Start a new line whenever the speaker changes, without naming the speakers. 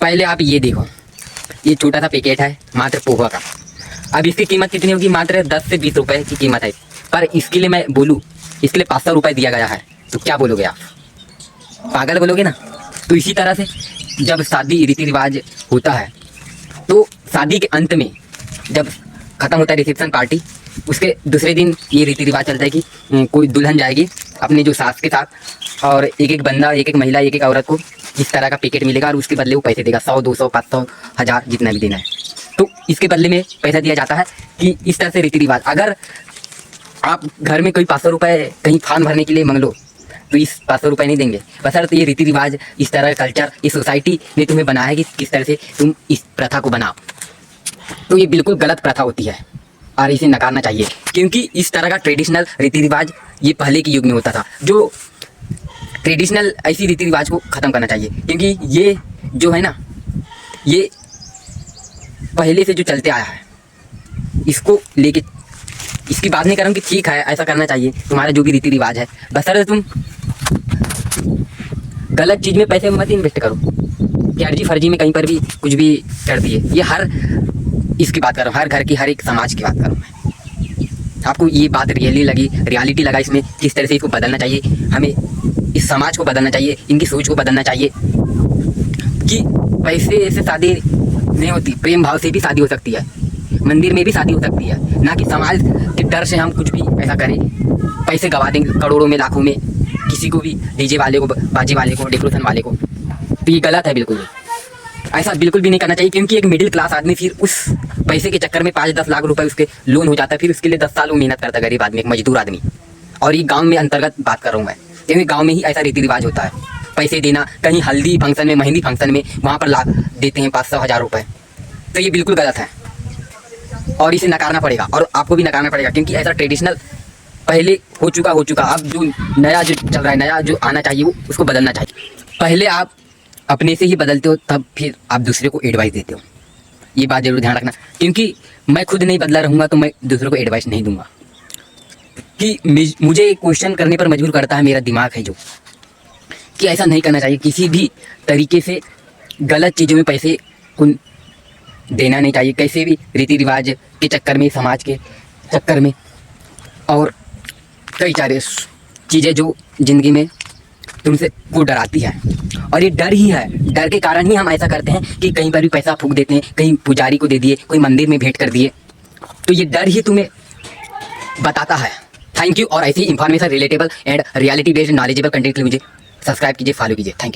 पहले आप ये देखो, ये छोटा सा पैकेट है मात्र पोहा का। अब इसकी कीमत कितनी होगी? मात्र 10 से 20 रुपए की कीमत है। पर इसके लिए मैं बोलूँ, इसके लिए 500 रुपये दिया गया है, तो क्या बोलोगे आप? पागल बोलोगे ना। तो इसी तरह से जब शादी रीति रिवाज होता है, तो शादी के अंत में जब ख़त्म होता है रिसेप्शन पार्टी, उसके दूसरे दिन ये रीति रिवाज चलता है कि कोई दुल्हन जाएगी अपने जो सास के साथ, और एक एक बंदा, एक एक महिला, एक एक औरत को इस तरह का पैकेट मिलेगा और उसके बदले वो पैसे देगा, 100, 200, 500, 1000 जितना भी देना है। तो इसके बदले में पैसा दिया जाता है कि इस तरह से रीति रिवाज। अगर आप घर में कोई 500 रुपये कहीं फार्म भरने के लिए मांग लो, तो इस 500 रुपये नहीं देंगे। बशर्ते ये रीति रिवाज, इस तरह का कल्चर, इस सोसाइटी ने तुम्हें बनाया है कि किस तरह से तुम इस प्रथा को बनाओ। तो ये बिल्कुल गलत प्रथा होती है और इसे नकारना चाहिए, क्योंकि इस तरह का ट्रेडिशनल रीति रिवाज ये पहले के युग में होता था। जो ट्रेडिशनल ऐसी रीति रिवाज को ख़त्म करना चाहिए, क्योंकि ये जो है ना, ये पहले से जो चलते आया है, इसको लेके इसकी बात नहीं कर रहा हूँ कि ठीक है ऐसा करना चाहिए तुम्हारा जो भी रीति रिवाज है, बशर्ते तुम गलत चीज़ में पैसे मत इन्वेस्ट करो कि अर्जी फर्जी में कहीं पर भी कुछ भी कर दिए। ये हर इसकी बात कर रहा हूँ, हर घर की, हर एक समाज की बात कर रहा हूँ मैं। आपको ये बात रियलिटी लगा इसमें, किस तरह से इसको बदलना चाहिए, हमें इस समाज को बदलना चाहिए, इनकी सोच को बदलना चाहिए कि पैसे से शादी नहीं होती, प्रेम भाव से भी शादी हो सकती है, मंदिर में भी शादी हो सकती है, ना कि समाज के डर से हम कुछ भी ऐसा करें, पैसे गवा देंगे करोड़ों में, लाखों में, किसी को भी, डीजे वाले को, बाजे वाले को, डेकोरेशन वाले को। तो ये गलत है बिल्कुल, ऐसा बिल्कुल भी नहीं करना चाहिए। क्योंकि एक मिडिल क्लास आदमी फिर उस पैसे के चक्कर में 5-10 लाख रुपए उसके लोन हो जाता है, फिर उसके लिए 10 साल वो मेहनत करता है, गरीब आदमी, एक मजदूर आदमी। और ये गाँव में अंतर्गत बात कर रहा हूँ मैं, क्योंकि गाँव में ही ऐसा रीति रिवाज होता है, पैसे देना, कहीं हल्दी फंक्शन में, मेहंदी फंक्शन में, वहाँ पर ला देते हैं 500, 1000 रुपये। तो ये बिल्कुल गलत है और इसे नकारना पड़ेगा, और आपको भी नकारना पड़ेगा, क्योंकि ऐसा ट्रेडिशनल पहले हो चुका। अब जो नया जो चल रहा है, नया जो आना चाहिए, वो उसको बदलना चाहिए। पहले आप अपने से ही बदलते हो, तब फिर आप दूसरे को एडवाइस देते हो। ये बात जरूर ध्यान रखना, क्योंकि मैं खुद नहीं बदला रहूँगा तो मैं दूसरों को एडवाइस नहीं दूंगा। कि मुझे क्वेश्चन करने पर मजबूर करता है मेरा दिमाग है जो, कि ऐसा नहीं करना चाहिए, किसी भी तरीके से गलत चीज़ों में पैसे को देना नहीं चाहिए, कैसे भी रीति रिवाज के चक्कर में, समाज के चक्कर में, और कई सारे चीज़ें जो ज़िंदगी में तुमसे को डराती है। और ये डर ही है, डर के कारण ही हम ऐसा करते हैं कि कहीं पर भी पैसा फूंक देते हैं, कहीं पुजारी को दे दिए, कोई मंदिर में भेंट कर दिए। तो ये डर ही तुम्हें बताता है। Thank you. और ऐसी information, relatable and reality based knowledgeable content के लिए मुझे सब्सक्राइब कीजिए, फॉलो कीजिए। Thank you.